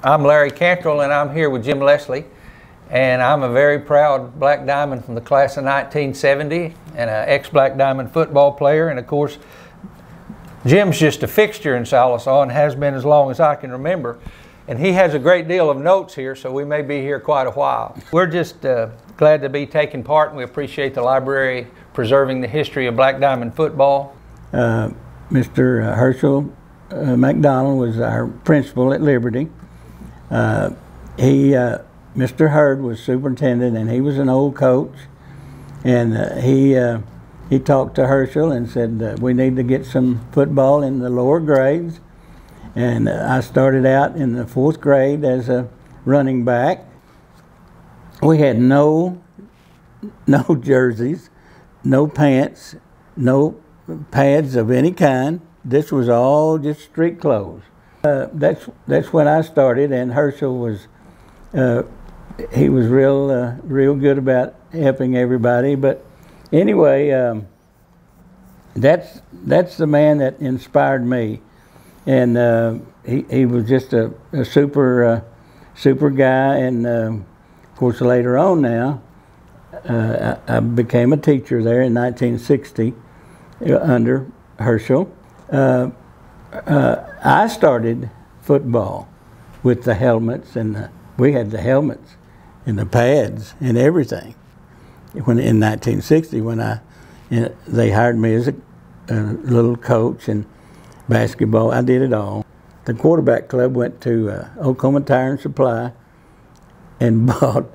I'm Larry Cantrell, and I'm here with Jim Lessley, and I'm a very proud Black Diamond from the class of 1970 and an ex-Black Diamond football player. And of course, Jim's just a fixture in Sallisaw and has been as long as I can remember. And he has a great deal of notes here, so we may be here quite a while. We're just glad to be taking part, and we appreciate the library preserving the history of Black Diamond football. Mr. Herschel McDonald was our principal at Liberty. Mr. Hurd was superintendent, and he was an old coach. And he talked to Herschel and said, we need to get some football in the lower grades. And I started out in the 4th grade as a running back. We had no jerseys, no pants, no pads of any kind. This was all just street clothes. That's when I started, and Herschel was he was real good about helping everybody. But anyway, that's the man that inspired me, and he was just a super guy. And of course, later on now, I became a teacher there in 1960 under Herschel. I started football with the helmets, and we had the helmets and the pads and everything. When in 1960, when they hired me as a little coach and basketball, I did it all. The quarterback club went to Oklahoma Tire and Supply and bought,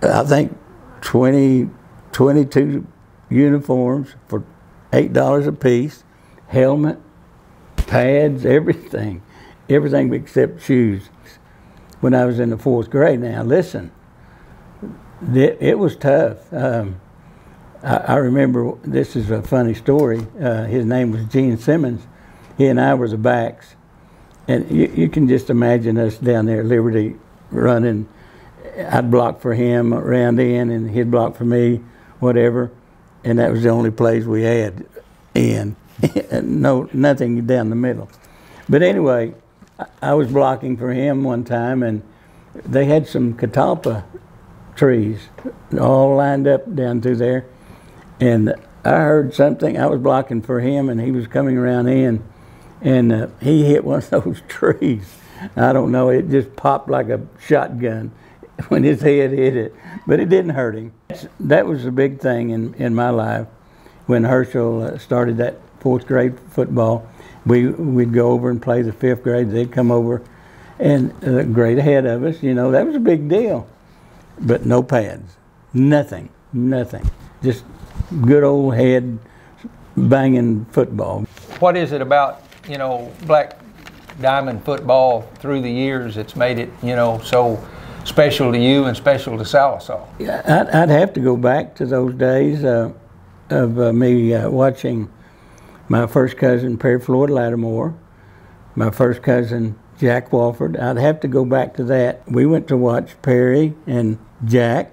I think, 22 uniforms for $8 a piece, helmet, pads, everything except shoes. When I was in the 4th grade, now listen, it was tough. I remember, this is a funny story. His name was Gene Simmons. He and I were the backs, and you can just imagine us down there at Liberty running. I'd block for him around in, and he'd block for me, whatever. And that was the only plays we had in. Nothing down the middle. But anyway, I was blocking for him one time, and they had some catalpa trees all lined up down through there. And I heard something. I was blocking for him, and he was coming around in, and he hit one of those trees. I don't know, it just popped like a shotgun when his head hit it, but it didn't hurt him. That was a big thing in my life. When Herschel started that 4th grade football, we'd go over and play the 5th grade. They'd come over, and a grade ahead of us. That was a big deal. But no pads, nothing. Just good old head banging football. What is it about Black Diamond football through the years that's made it so special to you and special to Sallisaw? Yeah, I'd have to go back to those days of me watching my first cousin Perry Floyd Lattimore, my first cousin Jack Walford. I'd have to go back to that. We went to watch Perry and Jack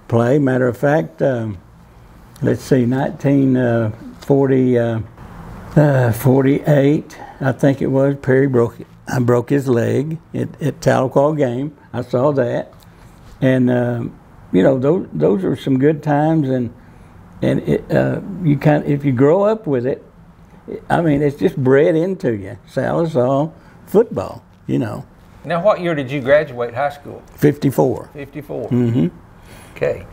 play. Matter of fact, let's see, 1948, I think it was, Perry broke his leg at Tahlequah game. I saw that, and those are some good times, and if you grow up with it, I mean, it's just bred into you. Sallisaw football, Now, what year did you graduate high school? 54. 54. Mm-hmm. Okay.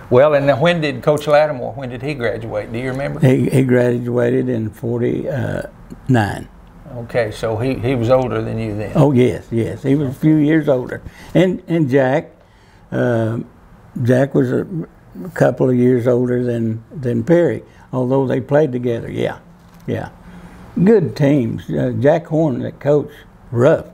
Well, and when did Coach Lattimore, when did he graduate? Do you remember? He graduated in 49. Okay, so he was older than you then. Oh, yes. He was a few years older. And Jack was a couple of years older than Perry, although they played together. Yeah. Good teams. Jack Horn, that coach, rough.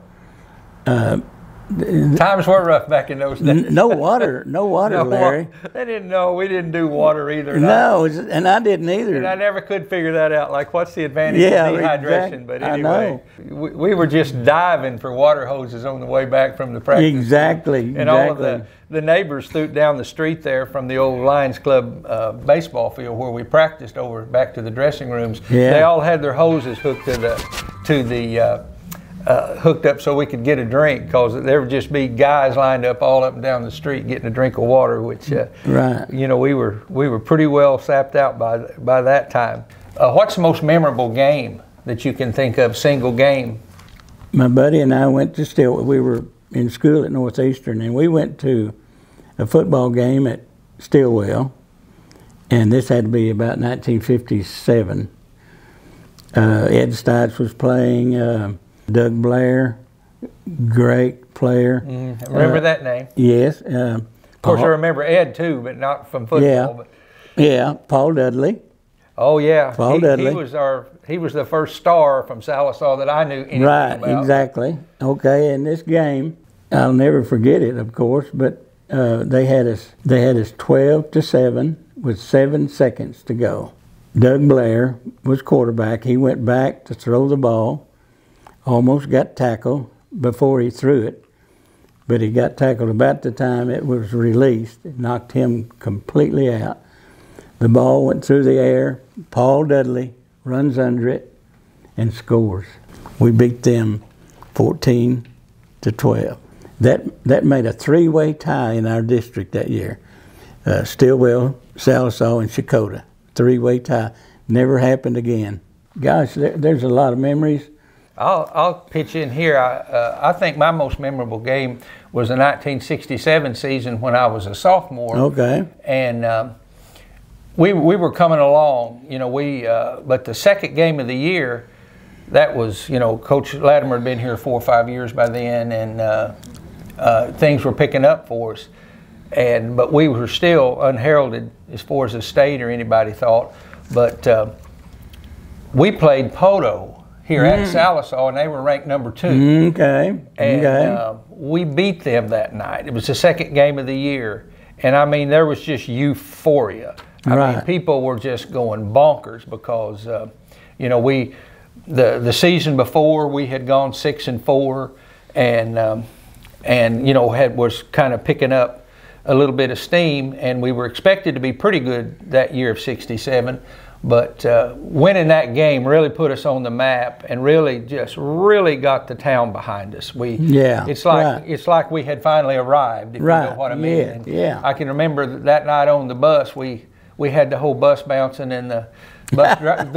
Times were rough back in those days. No water, Larry. They didn't know. We didn't do water either. No, and I didn't either. And I never could figure that out. Like, what's the advantage of dehydration? But anyway, we were just diving for water hoses on the way back from the practice. Exactly. And all of the neighbors down the street there from the old Lions Club baseball field where we practiced over back to the dressing rooms. Yeah. They all had their hoses hooked to the hooked up so we could get a drink, because there would just be guys lined up all up and down the street getting a drink of water, which right. you know, we were pretty well sapped out by that time. What's the most memorable game that you can think of, single game? My buddy and I went to Stillwell. We were in school at Northeastern, and we went to a football game at Stillwell, and this had to be about 1957. Ed Stites was playing, Doug Blair, great player. Remember that name? Yes. Of course, I remember Ed too, but not from football. Yeah, but. Yeah, Paul Dudley. Oh yeah, Paul Dudley. He was the first star from Sallisaw that I knew anything about. Right, exactly. Okay, in this game, I'll never forget it, of course, but they had us 12-7 with 7 seconds to go. Doug Blair was quarterback. He went back to throw the ball, almost got tackled before he threw it, but he got tackled about the time it was released. It knocked him completely out. The ball went through the air. Paul Dudley runs under it and scores. We beat them 14-12. That made a 3-way tie in our district that year. Stillwell, Sallisaw, and Shakota. 3-way tie. Never happened again. Gosh, there's a lot of memories. I'll pitch in here. I think my most memorable game was the 1967 season when I was a sophomore. Okay. And we were coming along, you know. But the second game of the year, that was, you know, Coach Latimer had been here 4 or 5 years by then, and things were picking up for us. But we were still unheralded as far as the state or anybody thought. But we played Poto here at Sallisaw, and they were ranked number 2. Okay. And we beat them that night. It was the second game of the year. And I mean, there was just euphoria. I mean, people were just going bonkers because, you know, the season before we had gone 6-4, and you know, was kind of picking up a little bit of steam, and we were expected to be pretty good that year of '67. But winning that game really put us on the map, and really got the town behind us. It's like we had finally arrived, if you know what I mean. Yeah. I can remember that night on the bus, we had the whole bus bouncing, and the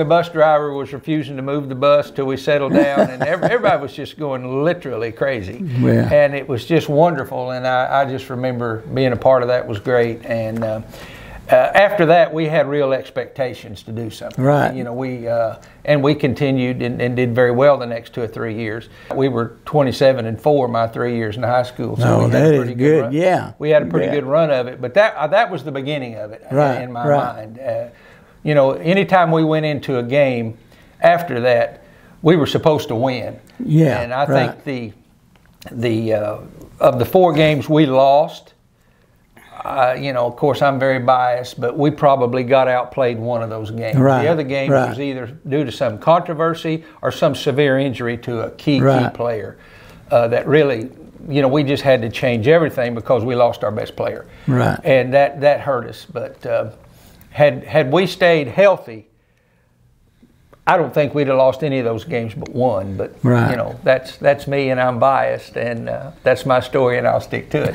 bus driver was refusing to move the bus till we settled down, and everybody was just going literally crazy. Yeah. And it was just wonderful, and I just remember being a part of that was great. And after that, we had real expectations to do something. Right. You know, we continued and did very well the next 2 or 3 years. We were 27-4 my 3 years in high school. So that is good. Run. Yeah. We had a pretty good run of it, but that was the beginning of it in my mind. You know, anytime we went into a game after that, we were supposed to win. Yeah. And I think of the 4 games we lost, you know, of course, I'm very biased, but we probably got outplayed one of those games. The other game was either due to some controversy or some severe injury to a key player that really, you know, we just had to change everything because we lost our best player. Right. And that hurt us. But had we stayed healthy, I don't think we'd have lost any of those games but one. But, you know, that's me, and I'm biased, and that's my story, and I'll stick to it.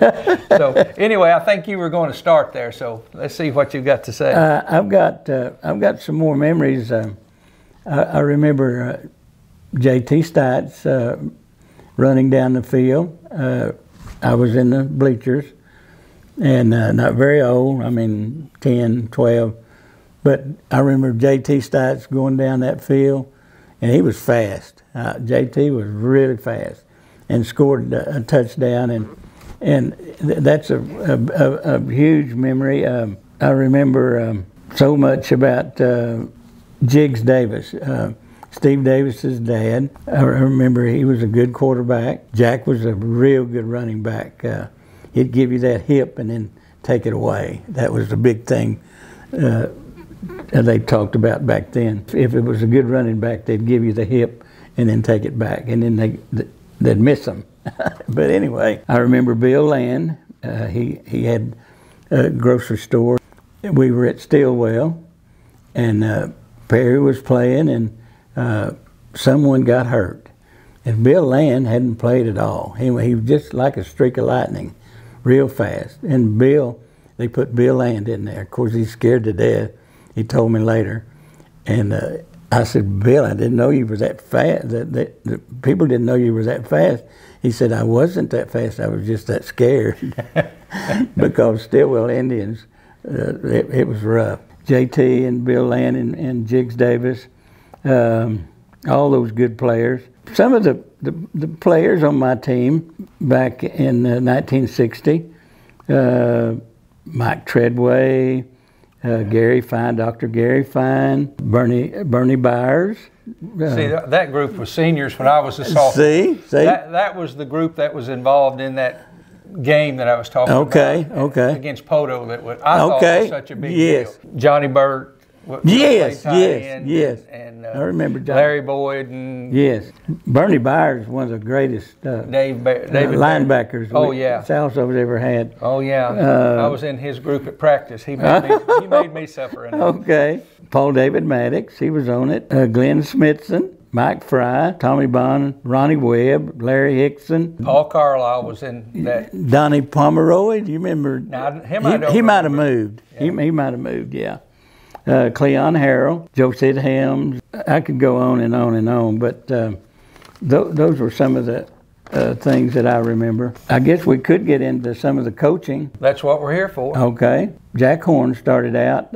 So anyway, I think you were going to start there, so let's see what you've got to say. I've got some more memories. I remember J.T. Stites running down the field. I was in the bleachers, and not very old, I mean 10, 12. But I remember J.T. Stites going down that field, and he was fast. J.T. was really fast and scored a touchdown, and that's a huge memory. I remember so much about Jiggs Davis, Steve Davis's dad. I remember he was a good quarterback. Jack was a real good running back. He'd give you that hip and then take it away. That was the big thing. They talked about back then. If it was a good running back, they'd give you the hip and then take it back, and then they'd miss them. But anyway, I remember Bill Land. He had a grocery store. We were at Stillwell, and Perry was playing, and someone got hurt. And Bill Land hadn't played at all. He was just like a streak of lightning, real fast. And they put Bill Land in there. Of course, he's scared to death. He told me later. And I said, Bill, I didn't know you were that fast. The people didn't know you were that fast. He said, I wasn't that fast. I was just that scared. Because Stillwell Indians, it was rough. JT and Bill Land and Jiggs Davis, all those good players. Some of the players on my team back in 1960, Mike Treadway, Gary Fine, Dr. Gary Fine, Bernie Byers. See, that group was seniors when I was a sophomore. See? That was the group that was involved in that game that I was talking about. Against Poto I thought was such a big deal. Johnny Burt. Yes. And I remember Johnny. Larry Boyd and Bernie Byers, one of the greatest David linebackers Sallisaw ever had. Oh yeah, I was in his group at practice. He made me suffer in it. Okay. Paul David Maddox, he was on it. Glenn Smithson, Mike Fry, Tommy Bond, Ronnie Webb, Larry Hickson. Paul Carlisle was in that. Donnie Pomeroy, do you remember? Now, he might have moved. Yeah. He might have moved, yeah. Cleon Harrell, Joe Sid Helms. I could go on and on and on, but those were some of the things that I remember. I guess we could get into some of the coaching. That's what we're here for. Okay. Jack Horn started out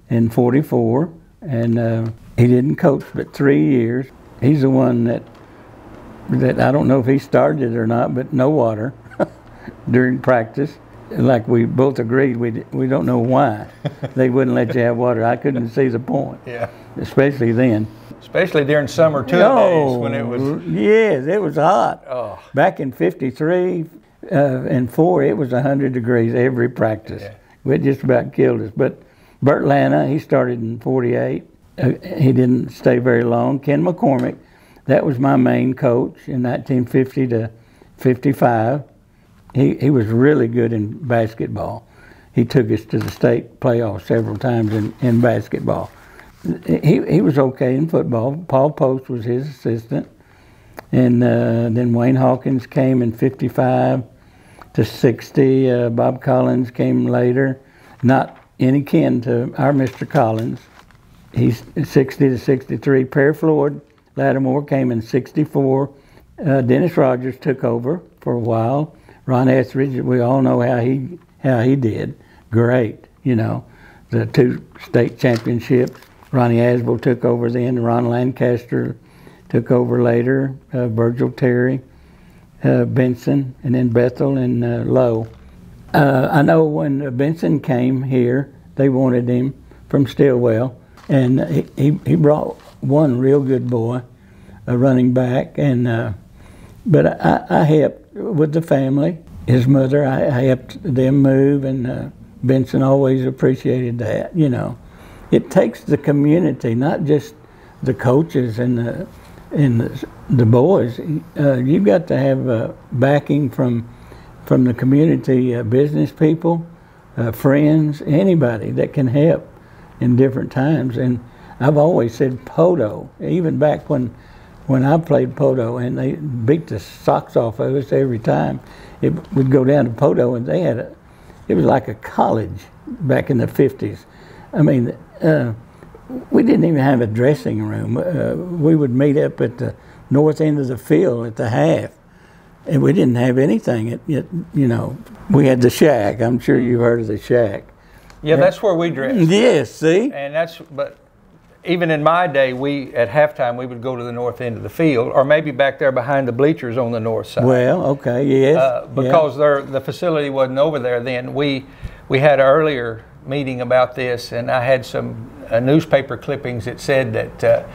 in 44, and he didn't coach but 3 years. He's the one that I don't know if he started it or not, but no water during practice. Like we both agreed, we don't know why they wouldn't let you have water. I couldn't see the point. Yeah. Especially then. Especially during summer days when it was. Yes, it was hot. Oh. Back in 53 and 4, it was 100 degrees every practice. Yeah. It just about killed us. But Bert Lana, he started in 48. He didn't stay very long. Ken McCormick, that was my main coach in 1950 to 55. He was really good in basketball. He took us to the state playoffs several times in basketball. He was okay in football. Paul Post was his assistant. And then Wayne Hawkins came in 55 to 60. Bob Collins came later. Not any kin to our Mr. Collins. He's 60 to 63. Perry Floyd Lattimore came in 64. Dennis Rogers took over for a while. Ron Etheridge, we all know how he did. Great, the 2 state championships. Ronnie Asbel took over then. Ron Lancaster took over later. Virgil Terry, Benson, and then Bethel and Lowe. I know when Benson came here, they wanted him from Stillwell, and he brought one real good boy, a running back, and but I helped with the family. His mother, I helped them move, and Benson always appreciated that. It takes the community, not just the coaches and the boys. You've got to have backing from the community, business people, friends, anybody that can help in different times. And I've always said Poto, even back when I played Poto, and they beat the socks off of us every time. We'd go down to Poto, and it was like a college back in the 50s. I mean, we didn't even have a dressing room. We would meet up at the north end of the field at the half, and we didn't have anything. We had the shack. I'm sure you've heard of the shack. Yeah, that's where we dressed. Yes, see? But even in my day, at halftime, we would go to the north end of the field, or maybe back there behind the bleachers on the north side. Well, okay, yes. Because the facility wasn't over there then. We had an earlier meeting about this, and I had some newspaper clippings that said that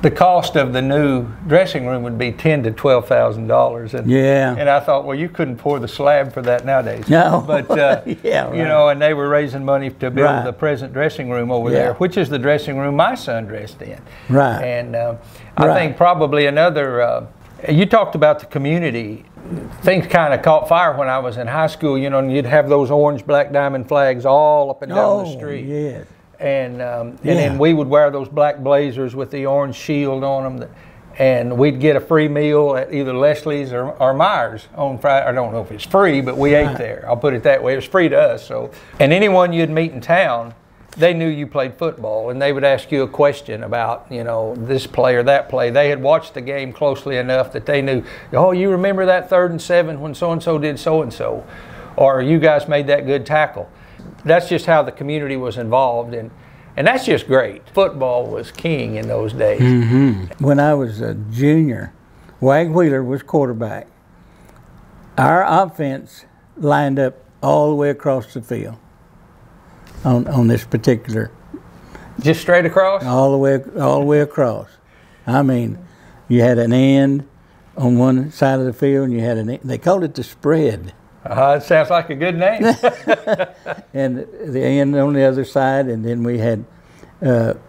the cost of the new dressing room would be $10,000 to $12,000. And I thought, well, you couldn't pour the slab for that nowadays. No. But, and they were raising money to build the present dressing room over there, which is the dressing room my son dressed in. Right. And I think probably another, you talked about the community. Things kind of caught fire when I was in high school, and you'd have those orange black diamond flags all up and down the street. Yes. And then we would wear those black blazers with the orange shield on them. and we'd get a free meal at either Leslie's or Myers on Friday. I don't know if it's free, but we ate there. I'll put it that way. It was free to us. So, and anyone you'd meet in town, they knew you played football, and they would ask you a question about, you know, this play or that play. They had watched the game closely enough that they knew, oh, you remember that 3rd and 7 when so-and-so did so-and-so, or you guys made that good tackle. That's just how the community was involved, and that's just great. Football was king in those days. Mm-hmm. When I was a junior, Wag Wheeler was quarterback. Our offense lined up all the way across the field on this particular. Just straight across? All the way across. I mean, you had an end on one side of the field, and you had an end. They called it the spread. It sounds like a good name. And the end on the other side, and then we had,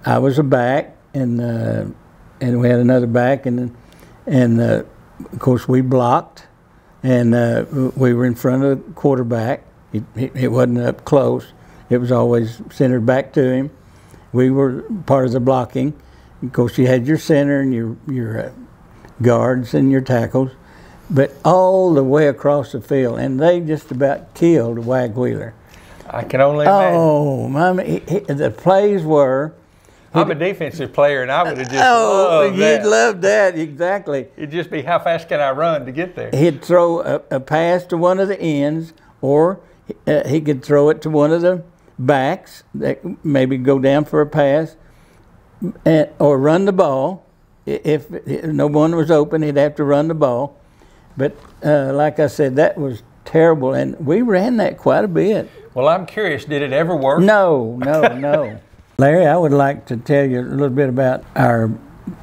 I was a back, and we had another back, and of course we blocked, and we were in front of the quarterback. It wasn't up close. It was always centered back to him. We were part of the blocking. Of course, you had your center and your guards and your tackles, but all the way across the field, and they just about killed Wag Wheeler. I can only imagine. Oh, Mommy, the plays were. I'm a defensive player, and I would have just loved that. You'd love that, exactly. It'd just be, how fast can I run to get there? He'd throw a pass to one of the ends, or he could throw it to one of the backs that maybe go down for a pass, or run the ball. If no one was open, he'd have to run the ball. But like I said, that was terrible, and we ran that quite a bit. Well, I'm curious, did it ever work? No. Larry, I would like to tell you a little bit about our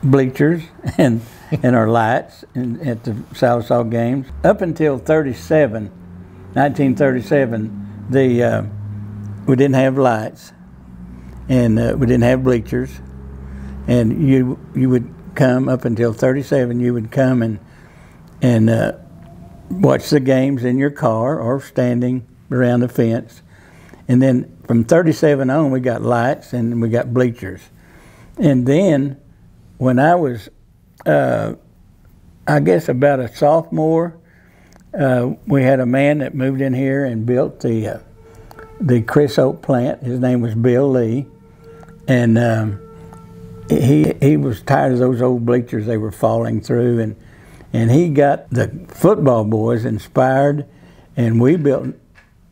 bleachers and our lights at the Sallisaw games. Up until 1937, we didn't have lights, and we didn't have bleachers. And you would come up until 37. You would come and watch the games in your car or standing around the fence. And then from 37 on, we got lights and we got bleachers. And then when I was, I guess about a sophomore, we had a man that moved in here and built the Chris Oak plant. His name was Bill Lee. And he was tired of those old bleachers. They were falling through. And he got the football boys inspired, and we built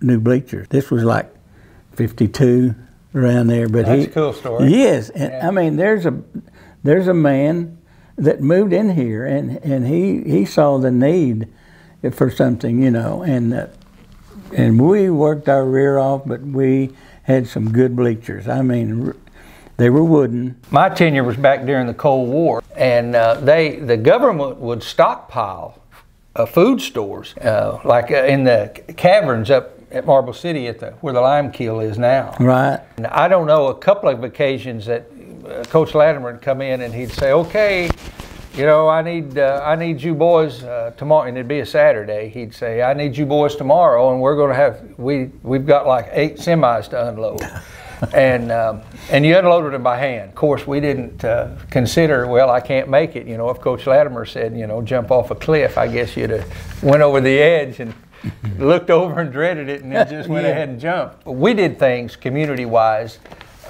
new bleachers. This was like 52 around there. But that's a cool story. Yes, and yeah. I mean, there's a man that moved in here, and he saw the need for something, you know, and we worked our rear off, but we had some good bleachers. I mean, they were wooden. My tenure was back during the Cold War, and the government would stockpile food stores, like in the caverns up at Marble City where the lime kiln is now. Right. And I don't know, a couple of occasions that Coach Latimer would come in and he'd say, okay, you know, I need you boys tomorrow, and it'd be a Saturday. He'd say, I need you boys tomorrow, and we're going to have, we've got like 8 semis to unload. And you unloaded them by hand. Of course, we didn't consider, well, I can't make it. You know, if Coach Latimer said, you know, jump off a cliff, I guess you'd have went over the edge and looked over and dreaded it and then just went ahead and jumped. We did things community-wise,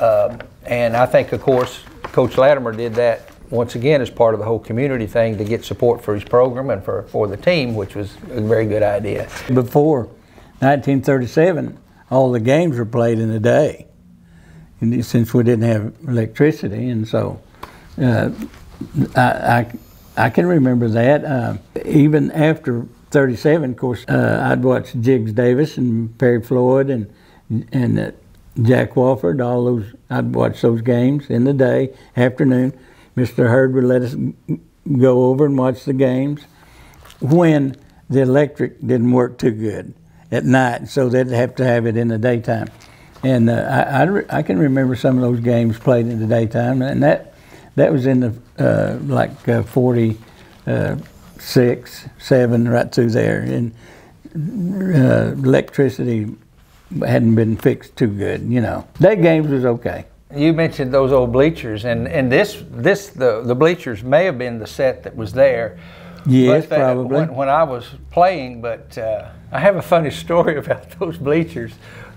and I think, of course, Coach Latimer did that once again as part of the whole community thing to get support for his program and for the team, which was a very good idea. Before 1937, all the games were played in the day, and since we didn't have electricity, and so I can remember that. Even after 37, of course, I'd watch Jiggs Davis and Perry Floyd and Jack Wofford, all those. I'd watch those games in the day, afternoon. Mr. Hurd would let us go over and watch the games when the electric didn't work too good at night, so they'd have to have it in the daytime. And I can remember some of those games played in the daytime, and that was in the 46, 7, right through there. And electricity hadn't been fixed too good, you know. Day games was okay. You mentioned those old bleachers, and the bleachers may have been the set that was there. Yes, probably. When I was playing, but I have a funny story about those bleachers.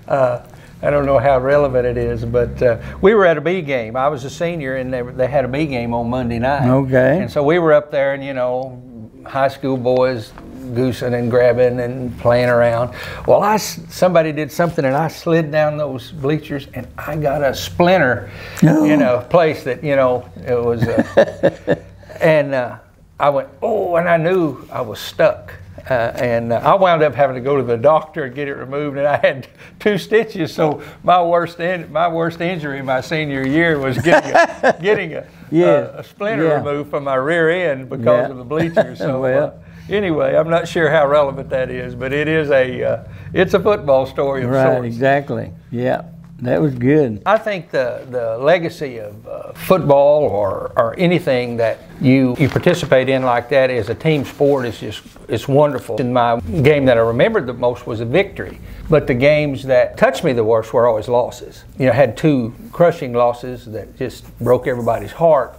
I don't know how relevant it is, but we were at a B game. I was a senior, and they had a B game on Monday night. Okay. And so we were up there, and high school boys goosing and grabbing and playing around. Well, somebody did something, and I slid down those bleachers, and I got a splinter in a place that it was. And I went, oh, and I knew I was stuck. And I wound up having to go to the doctor and get it removed, and I had 2 stitches. So my worst injury my senior year was getting a splinter removed from my rear end because of the bleachers. So anyway, I'm not sure how relevant that is, but it is it's a football story of sorts. Right, exactly. Yeah. That was good. I think the legacy of football or anything that you participate in like that as a team sport it's wonderful. And my game that I remembered the most was a victory. But the games that touched me the worst were always losses. I had 2 crushing losses that just broke everybody's heart.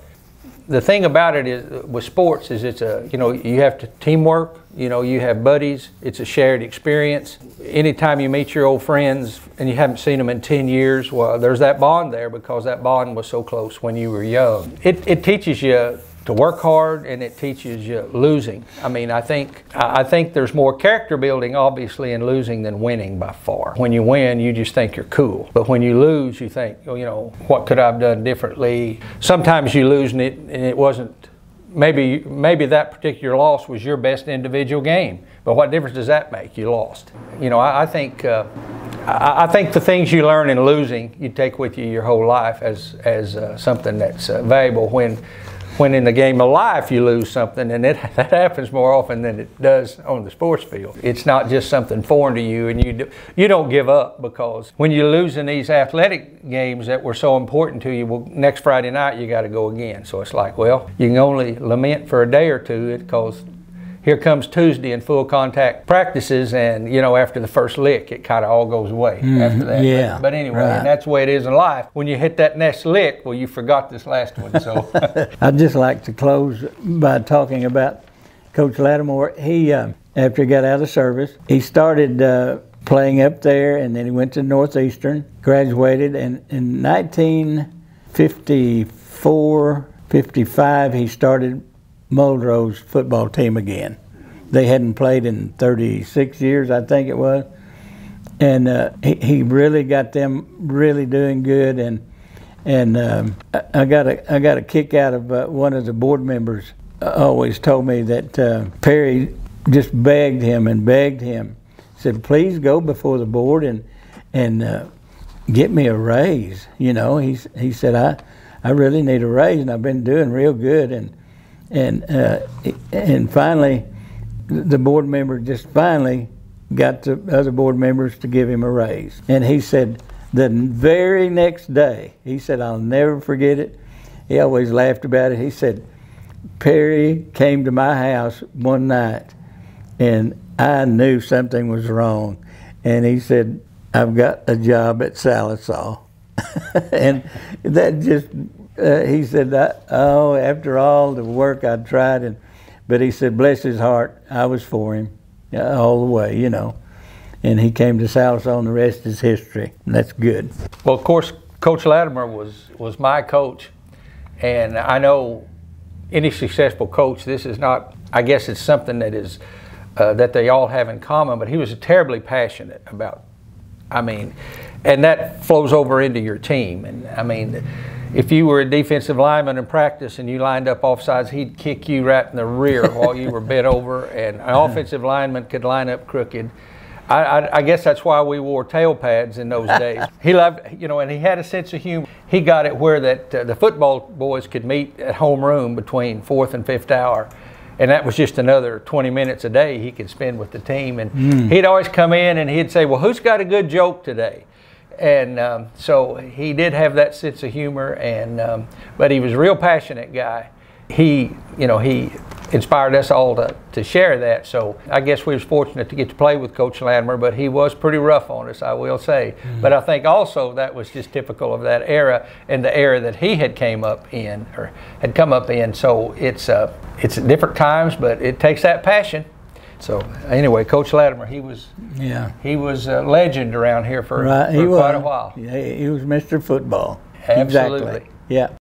The thing about it is with sports is it's you have to teamwork, you have buddies, it's a shared experience. Anytime you meet your old friends and you haven't seen them in 10 years, well, there's that bond there because that bond was so close when you were young. It teaches you to work hard, and it teaches you losing. I mean, I think there's more character building obviously in losing than winning by far. When you win, you just think you're cool. But when you lose, you think, what could I have done differently? Sometimes you lose and it wasn't, maybe that particular loss was your best individual game. But what difference does that make? You lost. I think the things you learn in losing, you take with you your whole life as something that's valuable. When in the game of life you lose something, and that happens more often than it does on the sports field. It's not just something foreign to you, and you don't give up, because when you lose in these athletic games that were so important to you, well, next Friday night you got to go again. So it's like, well, you can only lament for a day or two, because here comes Tuesday in full contact practices, and after the first lick, it kind of all goes away after that. Yeah, but anyway, right. And that's the way it is in life. When you hit that next lick, well, you forgot this last one. So I'd just like to close by talking about Coach Lattimore. He, after he got out of service, he started playing up there, and then he went to Northeastern, graduated, and in 1954, 55, he started Muldrow's football team again. They hadn't played in 36 years, I think it was, and he really got them really doing good. And I got a kick out of one of the board members. Always told me that Perry just begged him, said, "Please go before the board and get me a raise." He said, "I really need a raise, and I've been doing real good." And finally, the board member just finally got the other board members to give him a raise. And he said the very next day, he said, I'll never forget it. He always laughed about it. He said, Perry came to my house one night, and I knew something was wrong. And he said, I've got a job at Sallisaw. And that just... he said, after all the work I tried, but he said, bless his heart, I was for him all the way, And he came to Sallisaw, and the rest is history. And that's good. Well, of course, Coach Lattimore was my coach, and I know any successful coach, this is not, I guess it's something that is that they all have in common, but he was terribly passionate about, and that flows over into your team. And if you were a defensive lineman in practice and you lined up offsides, he'd kick you right in the rear while you were bent over, and an offensive lineman could line up crooked. I guess that's why we wore tail pads in those days. He loved, and he had a sense of humor. He got it where that the football boys could meet at homeroom between 4th and 5th hour, and that was just another 20 minutes a day he could spend with the team. And he'd always come in and he'd say, well, who's got a good joke today? And so he did have that sense of humor, and but he was a real passionate guy. He inspired us all to share that. So I guess we was fortunate to get to play with Coach Latimer, but he was pretty rough on us, I will say. But I think also that was just typical of that era and the era that he had come up in. So it's different times, but it takes that passion. So anyway, Coach Latimer, he was a legend around here for quite a while. Yeah, he was Mr. Football. Absolutely. Exactly. Yeah.